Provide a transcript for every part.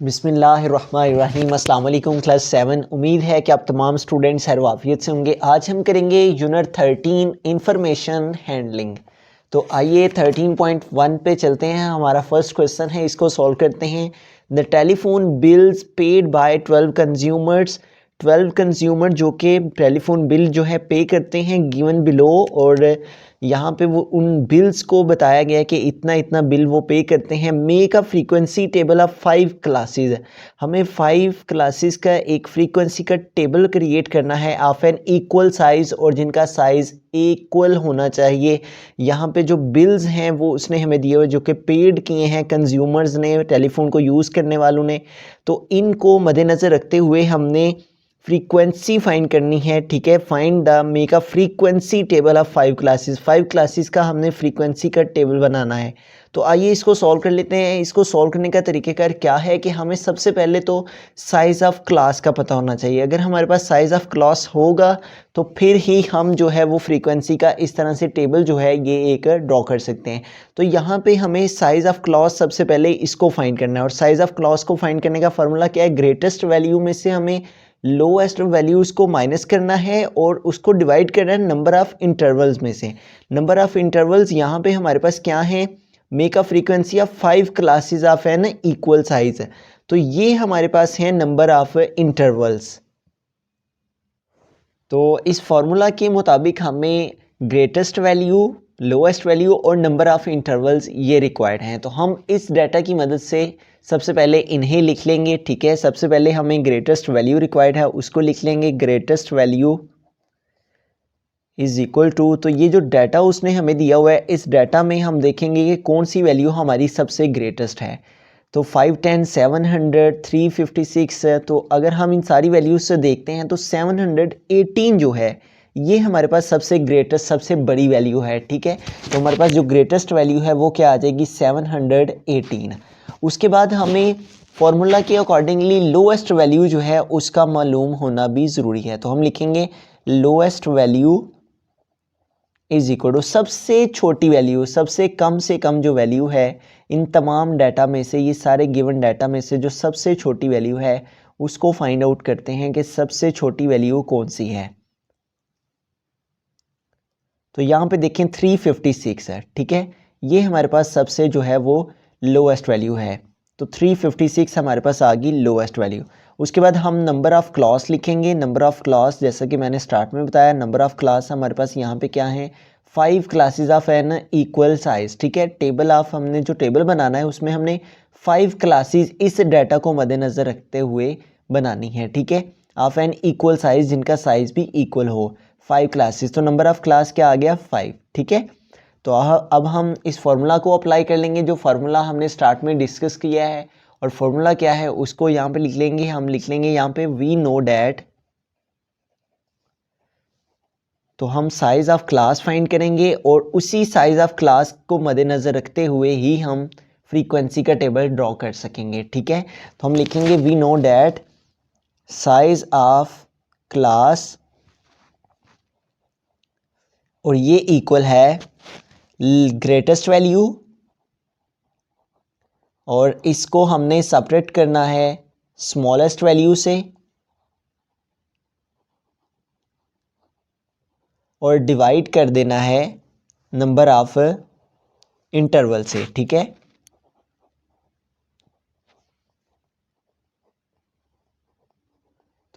बिस्मिल्लाहिर्रहमानिर्रहीम। अस्सलाम वालेकुम क्लास 7। उम्मीद है कि आप तमाम स्टूडेंट्स खैरियत से होंगे। आज हम करेंगे यूनिट 13 इंफॉर्मेशन हैंडलिंग। तो आइए 13.1 पे चलते हैं। हमारा फर्स्ट क्वेश्चन है, इसको सॉल्व करते हैं। The telephone bills paid by 12 consumers. 12 consumer जो कि टेलीफोन बिल जो है पे करते हैं गिवन बिलो, और यहाँ पे वो उन बिल्स को बताया गया है कि इतना इतना बिल वो पे करते हैं। Make a frequency table of 5 classes. हमें 5 क्लासेस का एक फ्रीक्वेंसी का टेबल क्रिएट करना है ऑफ एन इक्वल साइज़, और जिनका साइज़ इक्वल होना चाहिए। यहाँ पे जो बिल्स हैं वो उसने हमें दिए हुए जो कि पेड किए हैं कंज्यूमर्स ने, टेलीफोन को यूज़ करने वालों ने। तो इनको मद्देनज़र रखते हुए हमने फ्रीक्वेंसी फाइंड करनी है। ठीक है, find the make a frequency table of 5 classes. 5 classes का हमने फ्रीक्वेंसी का टेबल बनाना है। तो आइए इसको सॉल्व कर लेते हैं। इसको सॉल्व करने का तरीक़ेकार क्या है कि हमें सबसे पहले तो साइज़ ऑफ क्लास का पता होना चाहिए। अगर हमारे पास साइज़ ऑफ क्लास होगा तो फिर ही हम जो है वो फ्रीक्वेंसी का इस तरह से टेबल जो है ये एक ड्रॉ कर सकते हैं। तो यहाँ पे हमें साइज़ ऑफ क्लास सबसे पहले इसको फाइंड करना है, और साइज़ ऑफ क्लास को फाइंड करने का फार्मूला क्या है? ग्रेटेस्ट वैल्यू में से हमें लोएस्ट वैल्यूज़ को माइनस करना है और उसको डिवाइड करना है नंबर ऑफ़ इंटरवल्स में से। नंबर ऑफ़ इंटरवल्स यहाँ पे हमारे पास क्या है? Make a frequency of 5 classes of an equal size. तो ये हमारे पास है नंबर ऑफ़ इंटरवल्स। तो इस फॉर्मूला के मुताबिक हमें ग्रेटेस्ट वैल्यू, लोएस्ट वैल्यू और नंबर ऑफ़ इंटरवल्स ये रिक्वायर्ड हैं। तो हम इस डाटा की मदद से सबसे पहले इन्हें लिख लेंगे। ठीक है, सबसे पहले हमें ग्रेटेस्ट वैल्यू रिक्वायर्ड है, उसको लिख लेंगे। Greatest value is equal to, तो ये जो डाटा उसने हमें दिया हुआ है इस डाटा में हम देखेंगे कि कौन सी वैल्यू हमारी सबसे ग्रेटेस्ट है। तो 510, 700, 356 है। तो अगर हम इन सारी वैल्यूज से देखते हैं तो 718 जो है ये हमारे पास सबसे ग्रेटेस्ट, सबसे बड़ी वैल्यू है। ठीक है, तो हमारे पास जो ग्रेटेस्ट वैल्यू है वो क्या आ जाएगी? 718। उसके बाद हमें फॉर्मूला के अकॉर्डिंगली लोएस्ट वैल्यू जो है उसका मालूम होना भी ज़रूरी है। तो हम लिखेंगे lowest value is equal to सबसे छोटी वैल्यू, सबसे कम से कम जो वैल्यू है इन तमाम डाटा में से, ये सारे गिवन डाटा में से जो सबसे छोटी वैल्यू है उसको फाइंड आउट करते हैं कि सबसे छोटी वैल्यू कौन सी है। तो यहाँ पे देखें 356 है। ठीक है, ये हमारे पास सबसे जो है वो लोएस्ट वैल्यू है। तो 356 हमारे पास आ गई लोएस्ट वैल्यू। उसके बाद हम नंबर ऑफ़ क्लास लिखेंगे। नंबर ऑफ़ क्लास जैसा कि मैंने स्टार्ट में बताया, नंबर ऑफ़ क्लास हमारे पास यहाँ पे क्या है? 5 classes of an equal size. ठीक है, टेबल ऑफ, हमने जो टेबल बनाना है उसमें हमने 5 क्लासेस इस डाटा को मद्देनज़र रखते हुए बनानी है। ठीक है, ऑफ एन इक्वल साइज, जिनका साइज भी इक्वल हो। 5 क्लासेस, तो नंबर ऑफ़ क्लास क्या आ गया? 5। ठीक है, तो अब हम इस फार्मूला को अप्लाई कर लेंगे जो फार्मूला हमने स्टार्ट में डिस्कस किया है। और फार्मूला क्या है उसको यहाँ पे लिख लेंगे। हम लिख लेंगे यहाँ पे वी नो डैट, तो हम साइज ऑफ क्लास फाइंड करेंगे और उसी साइज ऑफ क्लास को मद्देनज़र रखते हुए ही हम फ्रीक्वेंसी का टेबल ड्रॉ कर सकेंगे। ठीक है, तो हम लिखेंगे we know that size of class, और ये इक्वल है ग्रेटेस्ट वैल्यू, और इसको हमने सेपरेट करना है स्मॉलेस्ट वैल्यू से और डिवाइड कर देना है नंबर ऑफ इंटरवल से। ठीक है,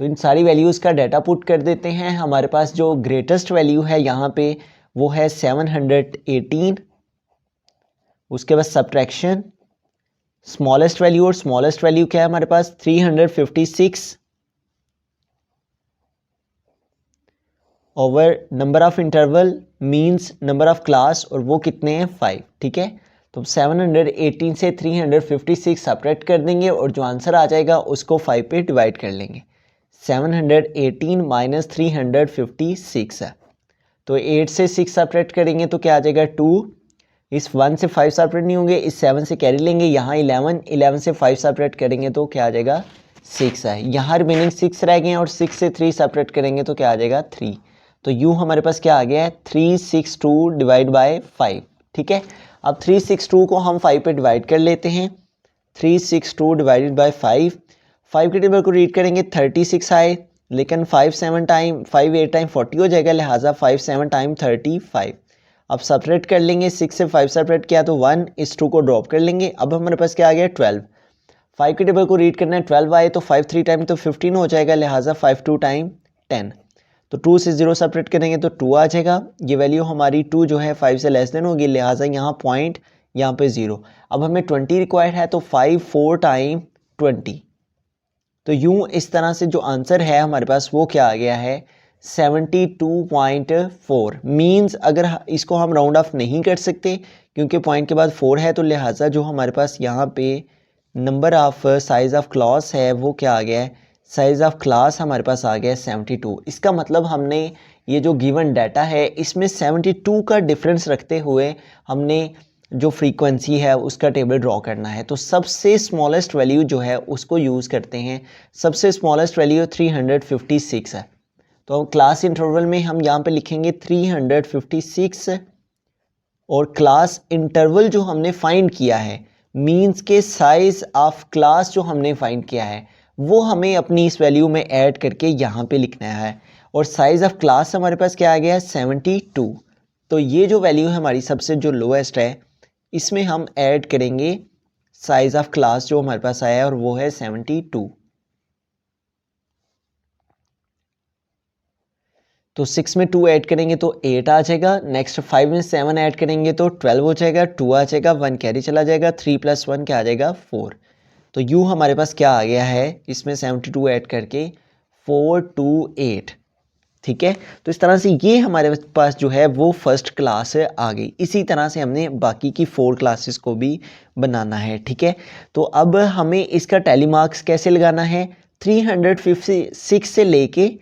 तो इन सारी वैल्यूज़ का डाटा पुट कर देते हैं। हमारे पास जो ग्रेटेस्ट वैल्यू है यहाँ पे वो है 718। उसके बाद सब्ट्रैक्शन स्मॉलेस्ट वैल्यू, और स्मॉलेस्ट वैल्यू क्या है हमारे पास? 356 over number of interval means number of class, और वो कितने हैं? 5। ठीक है, तो 718 से 356 सब्ट्रैक्ट कर देंगे और जो आंसर आ जाएगा उसको 5 पे डिवाइड कर लेंगे। 718 माइनस 356 है, तो 8 से 6 सब्ट्रैक्ट करेंगे तो क्या आ जाएगा? 2। इस 1 से 5 सब्ट्रैक्ट नहीं होंगे, इस 7 से कैरी लेंगे। यहाँ 11 से 5 सब्ट्रैक्ट करेंगे तो क्या आ जाएगा? 6 है। यहाँ रिमेनिंग 6 रह गए हैं और 6 से 3 सब्ट्रैक्ट करेंगे तो क्या आ जाएगा? 3। तो यूँ हमारे पास क्या आ गया है? 362 डिवाइड बाय 5। ठीक है, अब 362 को हम 5 पे डिवाइड कर लेते हैं। 362 डिवाइडेड बाय 5 के टेबल को रीड करेंगे 36 आए, लेकिन 5 7 टाइम 5 8 टाइम 40 हो जाएगा, लिहाजा 5 7 टाइम 35। अब सेपरेट कर लेंगे, 6 से 5 सेपरेट किया तो 1, इस 2 को ड्रॉप कर लेंगे। अब हमारे पास क्या आ गया 12। 5 के टेबल को रीड करना है, 12 आए तो 5 3 टाइम तो 15 हो जाएगा, लिहाजा 5 2 टाइम 10। तो 2 से 0 सेपरेट करेंगे तो 2 आ जाएगा। ये वैल्यू हमारी 2 जो है 5 से लेस देन होगी, लिहाजा यहाँ पॉइंट, यहाँ पे 0। अब हमें 20 रिक्वायर्ड है तो 5 4 टाइम 20। तो यूं इस तरह से जो आंसर है हमारे पास वो क्या आ गया है 72.4। मीन्स अगर इसको हम राउंड ऑफ नहीं कर सकते क्योंकि पॉइंट के बाद 4 है, तो लिहाजा जो हमारे पास यहाँ पे number of size of class है वो क्या आ गया है, साइज ऑफ क्लास हमारे पास आ गया है 72। इसका मतलब हमने ये जो गिवन डाटा है इसमें 72 का डिफरेंस रखते हुए हमने जो फ्रीक्वेंसी है उसका टेबल ड्रॉ करना है। तो सबसे स्मॉलेस्ट वैल्यू जो है उसको यूज़ करते हैं। सबसे स्मॉलेस्ट वैल्यू 356 है, तो क्लास इंटरवल में हम यहाँ पे लिखेंगे 356 और क्लास इंटरवल जो हमने फाइंड किया है मींस के साइज ऑफ क्लास जो हमने फाइंड किया है वो हमें अपनी इस वैल्यू में ऐड करके यहाँ पे लिखना है। और साइज ऑफ क्लास हमारे पास क्या आ गया है 72। तो ये जो वैल्यू है हमारी सबसे जो लोएस्ट है इसमें हम ऐड करेंगे साइज ऑफ क्लास जो हमारे पास आया है और वो है 72। तो 6 में 2 ऐड करेंगे तो 8 आ जाएगा। नेक्स्ट 5 में 7 ऐड करेंगे तो 12 हो जाएगा, 2 आ जाएगा, 1 कैरी चला जाएगा, 3 + 1 क्या आ जाएगा 4। तो यूँ हमारे पास क्या आ गया है इसमें 72 ऐड करके 428। ठीक है, तो इस तरह से ये हमारे पास जो है वो फर्स्ट क्लास आ गई। इसी तरह से हमने बाकी की 4 क्लासेस को भी बनाना है। ठीक है, तो अब हमें इसका टैली मार्क्स कैसे लगाना है, 356 से लेके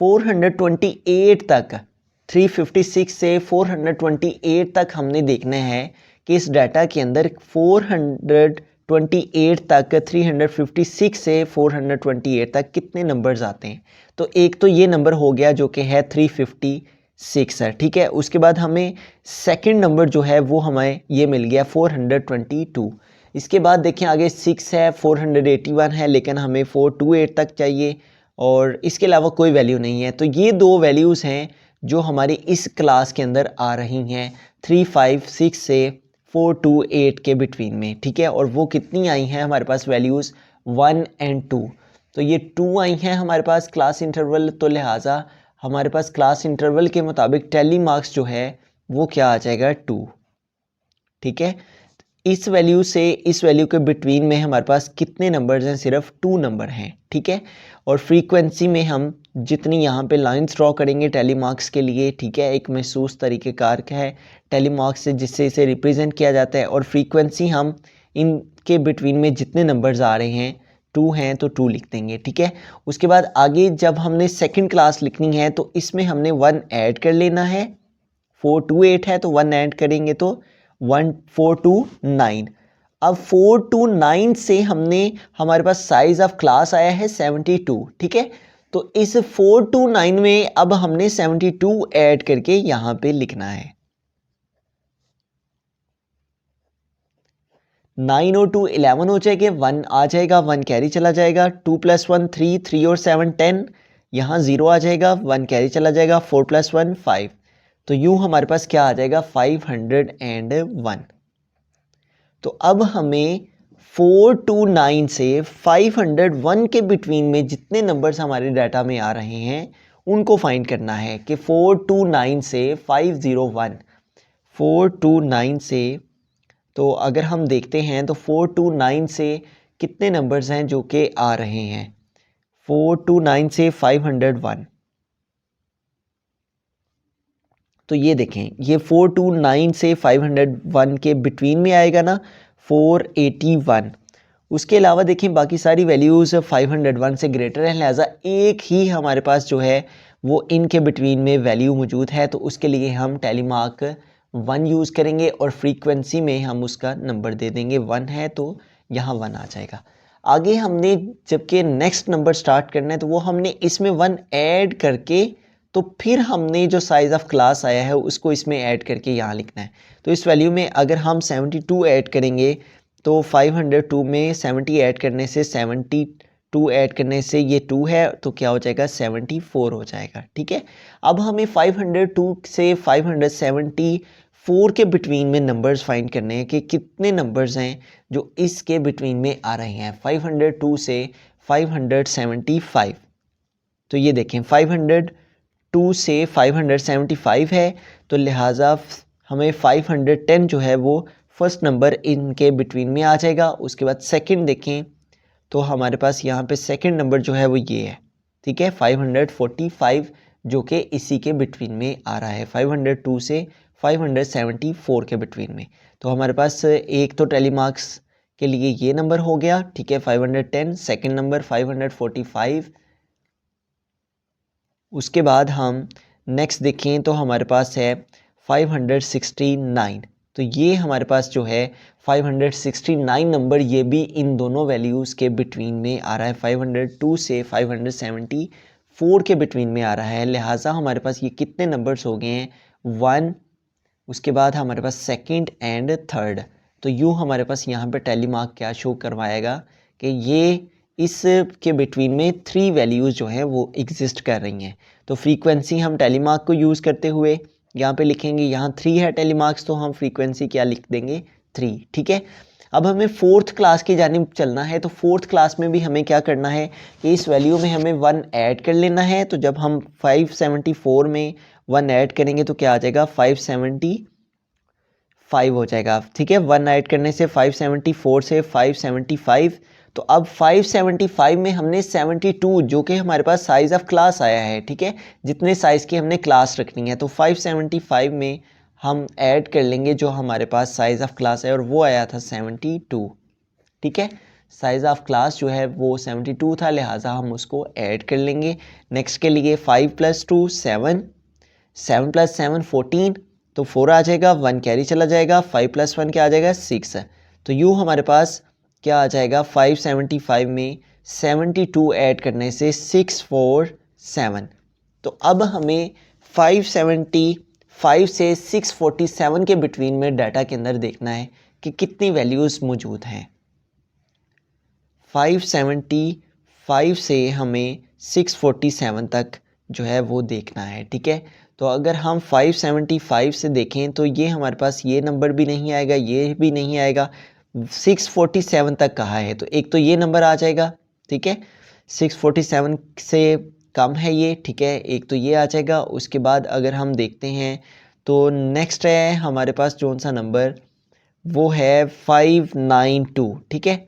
428 तक, 356 से 428 तक हमने देखना है कि इस डाटा के अंदर 428 तक 356 से 428 तक कितने नंबर्स आते हैं। तो एक तो ये नंबर हो गया जो कि है 356 है। ठीक है, उसके बाद हमें सेकंड नंबर जो है वो हमें ये मिल गया 422। इसके बाद देखें आगे 6 है, 481 है, लेकिन हमें 428 तक चाहिए और इसके अलावा कोई वैल्यू नहीं है। तो ये दो वैल्यूज़ हैं जो हमारी इस क्लास के अंदर आ रही हैं 356 से 428 के बिटवीन में। ठीक है, और वो कितनी आई हैं हमारे पास वैल्यूज़ 1 और 2। तो ये 2 आई हैं हमारे पास क्लास इंटरवल, तो लिहाजा हमारे पास क्लास इंटरवल के मुताबिक टैली मार्क्स जो है वो क्या आ जाएगा 2। ठीक है, इस वैल्यू से इस वैल्यू के बिटवीन में हमारे पास कितने नंबर्स हैं, सिर्फ 2 नंबर हैं। ठीक है, और फ्रीक्वेंसी में हम जितनी यहाँ पे लाइंस ड्रॉ करेंगे टैली मार्क्स के लिए, ठीक है, एक महसूस तरीक़ेकार का है टैली मार्क्स से जिससे इसे रिप्रेजेंट किया जाता है। और फ्रीक्वेंसी हम इनके बिटवीन में जितने नंबर्स आ रहे हैं 2 हैं तो 2 लिख देंगे। ठीक है, उसके बाद आगे जब हमने सेकेंड क्लास लिखनी है तो इसमें हमने 1 ऐड कर लेना है। 428 है तो 1 ऐड करेंगे तो 1429। अब 429 से हमने हमारे पास साइज ऑफ क्लास आया है 72। ठीक है, तो इस 429 में अब हमने 72 ऐड करके यहां पे लिखना है। 9 और 2 11 हो जाएंगे, 1 आ जाएगा, 1 कैरी चला जाएगा, 2 + 1 3, 3 और 7 10, यहाँ 0 आ जाएगा, 1 कैरी चला जाएगा, 4 + 1 5। तो यूं हमारे पास क्या आ जाएगा 501। तो अब हमें 429 से 501 के बिटवीन में जितने नंबर्स हमारे डाटा में आ रहे हैं उनको फाइंड करना है कि 429 से 501, 429 से, तो अगर हम देखते हैं तो 429 से कितने नंबर्स हैं जो कि आ रहे हैं, 429 से 501। तो ये देखें ये 429 से 501 के बिटवीन में आएगा ना 481। उसके अलावा देखें बाकी सारी वैल्यूज़ 501 से ग्रेटर है, लिहाजा एक ही हमारे पास जो है वो इनके बिटवीन में वैल्यू मौजूद है। तो उसके लिए हम टैली मार्क 1 यूज़ करेंगे और फ्रीक्वेंसी में हम उसका नंबर दे देंगे, 1 है तो यहाँ 1 आ जाएगा। आगे हमने जबकि नेक्स्ट नंबर स्टार्ट करना है तो वो हमने इसमें 1 ऐड करके तो फिर हमने जो साइज़ ऑफ क्लास आया है उसको इसमें ऐड करके यहाँ लिखना है। तो इस वैल्यू में अगर हम 72 ऐड करेंगे तो 502 में 70 ऐड करने से 72 ऐड करने से ये 2 है, तो क्या हो जाएगा 74 हो जाएगा। ठीक है, अब हमें 502 से 574 के बिटवीन में नंबर्स फाइंड करने हैं कि कितने नंबर्स हैं जो इसके बिटवीन में आ रहे हैं 502 से 575। तो ये देखें 502 से 575 है, तो लिहाजा हमें 510 जो है वो फर्स्ट नंबर इनके बिटवीन में आ जाएगा। उसके बाद सेकंड देखें तो हमारे पास यहाँ पे सेकंड नंबर जो है वो ये है। ठीक है, 545 जो कि इसी के बिटवीन में आ रहा है 502 से 574 के बिटवीन में। तो हमारे पास एक तो टैली मार्क्स के लिए ये नंबर हो गया। ठीक है, 510, सेकंड नंबर 545। उसके बाद हम नेक्स्ट देखें तो हमारे पास है 569। तो ये हमारे पास जो है 569 नंबर, ये भी इन दोनों वैल्यूज़ के बिटवीन में आ रहा है 502 से 574 के बिटवीन में आ रहा है। लिहाजा हमारे पास ये कितने नंबर्स हो गए हैं 1, उसके बाद हमारे पास सेकंड एंड थर्ड। तो यूँ हमारे पास यहाँ पे टैली मार्क क्या शो करवाएगा कि ये इस के बिटवीन में 3 वैल्यूज़ जो हैं वो एग्जिस्ट कर रही हैं। तो फ्रीक्वेंसी हम टैली मार्क को यूज़ करते हुए यहाँ पे लिखेंगे, यहाँ 3 है टैली मार्क्स, तो हम फ्रीक्वेंसी क्या लिख देंगे 3। ठीक है, अब हमें फोर्थ क्लास की जानिब चलना है। तो फोर्थ क्लास में भी हमें क्या करना है कि इस वैल्यू में हमें 1 ऐड कर लेना है। तो जब हम 574 में 1 ऐड करेंगे तो क्या आ जाएगा 575 हो जाएगा। ठीक है, 1 ऐड करने से 574 से 575। तो अब 575 में हमने 72 जो कि हमारे पास साइज़ ऑफ क्लास आया है, ठीक है, जितने साइज़ की हमने क्लास रखनी है, तो 575 में हम ऐड कर लेंगे जो हमारे पास साइज़ ऑफ क्लास है, और वो आया था 72। ठीक है, साइज़ ऑफ क्लास जो है वो 72 था, लिहाजा हम उसको ऐड कर लेंगे। नेक्स्ट के लिए 5 + 2 7, 7 + 7 14, तो 4 आ जाएगा, 1 कैरी चला जाएगा, 5 + 1 क्या आ जाएगा 6। तो यूँ हमारे पास क्या आ जाएगा 575 में 72 ऐड करने से 647। तो अब हमें 575 से 647 के बिटवीन में डाटा के अंदर देखना है कि कितनी वैल्यूज़ मौजूद हैं। 575 से हमें 647 तक जो है वो देखना है। ठीक है, तो अगर हम 575 से देखें तो ये हमारे पास ये नंबर भी नहीं आएगा, ये भी नहीं आएगा, 647 तक कहा है, तो एक तो ये नंबर आ जाएगा। ठीक है, 647 से कम है ये। ठीक है, एक तो ये आ जाएगा। उसके बाद अगर हम देखते हैं तो नेक्स्ट है हमारे पास कौन सा नंबर, वो है 592। ठीक है,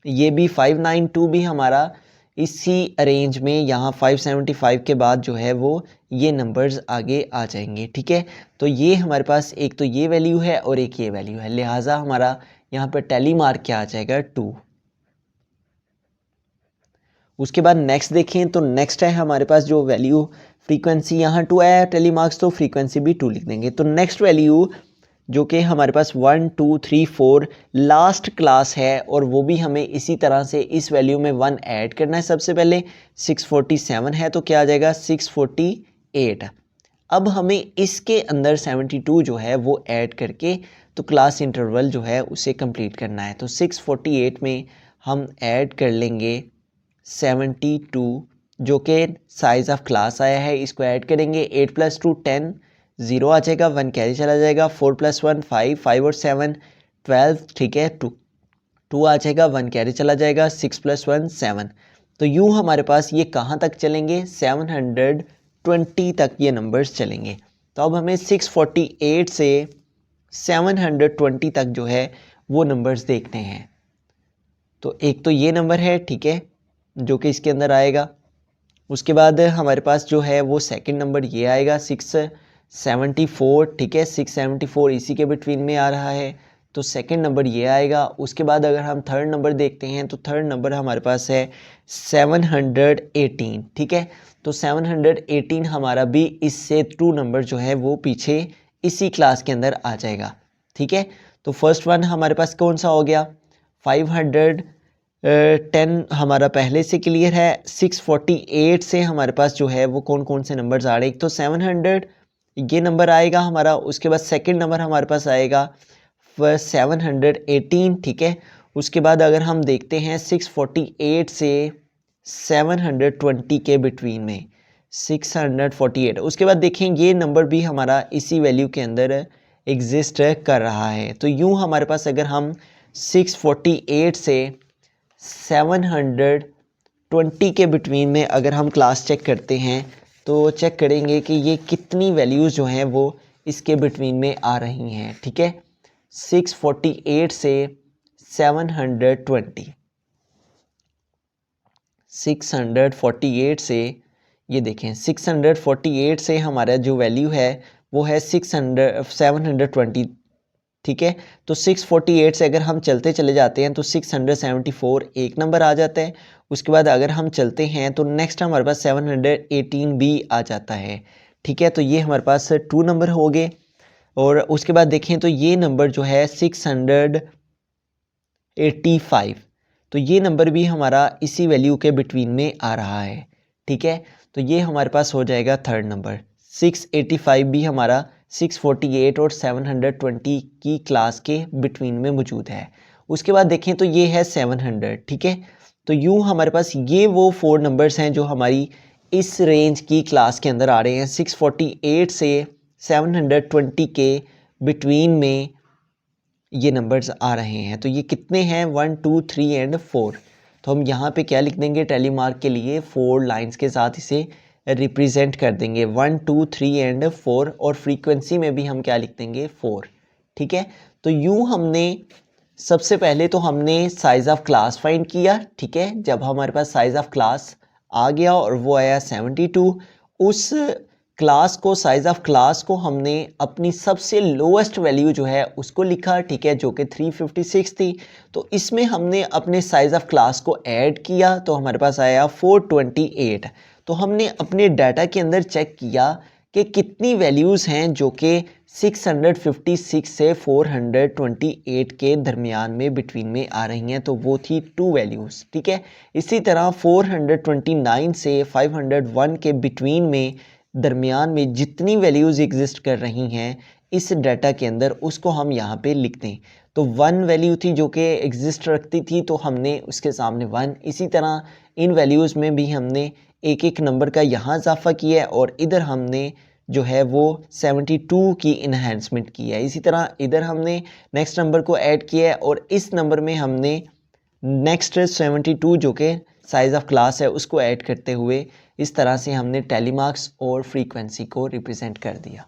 ये भी 592 भी हमारा इसी अरेंज में यहाँ 575 के बाद जो है वो ये नंबर्स आगे आ जाएंगे। ठीक है, तो ये हमारे पास एक तो ये वैल्यू है और एक ये वैल्यू है, लिहाजा हमारा यहाँ पर टैली मार्क क्या आ जाएगा 2। उसके बाद नेक्स्ट देखें तो नेक्स्ट है हमारे पास जो वैल्यू, फ्रीक्वेंसी यहाँ 2 आया है टैली मार्क्स, तो फ्रीक्वेंसी भी 2 लिख देंगे। तो नेक्स्ट वैल्यू जो कि हमारे पास 1 2 3 4 लास्ट क्लास है, और वो भी हमें इसी तरह से इस वैल्यू में 1 ऐड करना है। सबसे पहले 647 है, तो क्या आ जाएगा 648। अब हमें इसके अंदर 72 जो है वो ऐड करके तो क्लास इंटरवल जो है उसे कंप्लीट करना है। तो 648 में हम ऐड कर लेंगे 72 जो कि साइज़ ऑफ क्लास आया है, इसको ऐड करेंगे। 8 + 2 10, 0 आ जाएगा, 1 कैरी चला जाएगा, 4 + 1 5, 5 और 7 12। ठीक है, 2 आ जाएगा, 1 कैरी चला जाएगा, 6 + 1 7। तो यूँ हमारे पास ये कहाँ तक चलेंगे 720 तक ये नंबर्स चलेंगे। तो अब हमें 648 से 720 तक जो है वो नंबर्स देखते हैं। तो एक तो ये नंबर है, ठीक है, जो कि इसके अंदर आएगा। उसके बाद हमारे पास जो है वो सेकंड नंबर ये आएगा 674। ठीक है, 674 इसी के बिटवीन में आ रहा है, तो सेकंड नंबर ये आएगा। उसके बाद अगर हम थर्ड नंबर देखते हैं तो थर्ड नंबर हमारे पास है 718। ठीक है, तो 718 हमारा भी इससे 2 नंबर जो है वो पीछे इसी क्लास के अंदर आ जाएगा। ठीक है, तो फर्स्ट वन हमारे पास कौन सा हो गया 510 हमारा पहले से क्लियर है। 648 से हमारे पास जो है वो कौन कौन से नंबर्स आ रहे हैं, एक तो 700 ये नंबर आएगा हमारा। उसके बाद सेकंड नंबर हमारे पास आएगा 718, ठीक है। उसके बाद अगर हम देखते हैं 648 से 720 के बिटवीन में 648, उसके बाद देखें ये नंबर भी हमारा इसी वैल्यू के अंदर एग्जिस्ट कर रहा है। तो यूँ हमारे पास अगर हम 648 से 720 के बिटवीन में अगर हम क्लास चेक करते हैं तो चेक करेंगे कि ये कितनी वैल्यूज़ जो हैं वो इसके बिटवीन में आ रही हैं, ठीक है। 648 से 720, 648 से ये देखें 648 से हमारा जो वैल्यू है वो है 720, ठीक है। तो 648 से अगर हम चलते चले जाते हैं तो 674 एक नंबर आ जाता है। उसके बाद अगर हम चलते हैं तो नेक्स्ट हमारे पास 718 भी आ जाता है, ठीक है। तो ये हमारे पास 2 नंबर हो गए। और उसके बाद देखें तो ये नंबर जो है 685, तो ये नंबर भी हमारा इसी वैल्यू के बिटवीन में आ रहा है, ठीक है। तो ये हमारे पास हो जाएगा थर्ड नंबर। 685 भी हमारा 648 और 720 की क्लास के बिटवीन में मौजूद है। उसके बाद देखें तो ये है 700, ठीक है। तो यूँ हमारे पास ये वो 4 नंबर्स हैं जो हमारी इस रेंज की क्लास के अंदर आ रहे हैं। 648 से 720 के बिटवीन में ये नंबर्स आ रहे हैं। तो ये कितने हैं? 1 2 3 एंड 4। तो हम यहाँ पे क्या लिख देंगे? टैली मार्क के लिए 4 लाइंस के साथ इसे रिप्रेजेंट कर देंगे 1 2 3 एंड 4। और फ्रीक्वेंसी में भी हम क्या लिख देंगे? 4, ठीक है। तो यूँ हमने सबसे पहले तो हमने साइज़ ऑफ क्लास फाइंड किया, ठीक है। जब हमारे पास साइज़ ऑफ क्लास आ गया और वो आया 72, उस क्लास को साइज़ ऑफ क्लास को हमने अपनी सबसे लोएस्ट वैल्यू जो है उसको लिखा, ठीक है, जो कि 356 थी। तो इसमें हमने अपने साइज़ ऑफ क्लास को ऐड किया तो हमारे पास आया 428। तो हमने अपने डाटा के अंदर चेक किया कि कितनी वैल्यूज़ हैं जो कि 656 से 428 के दरमियान में बिटवीन में आ रही हैं। तो वो थी 2 वैल्यूज़, ठीक है। इसी तरह 429 से 501 के बिटवीन में दरमियान में जितनी वैल्यूज़ एग्जिस्ट कर रही हैं इस डाटा के अंदर उसको हम यहाँ पे लिख दें। तो 1 वैल्यू थी जो कि एग्जिस्ट रखती थी तो हमने उसके सामने 1। इसी तरह इन वैल्यूज़ में भी हमने एक एक नंबर का यहाँ इजाफा किया है और इधर हमने जो है वो 72 की इन्हेंसमेंट की है। इसी तरह इधर हमने नेक्स्ट नंबर को ऐड किया है और इस नंबर में हमने नेक्स्ट 72 जो कि साइज़ ऑफ क्लास है उसको ऐड करते हुए इस तरह से हमने टैली मार्क्स और फ्रीक्वेंसी को रिप्रेजेंट कर दिया।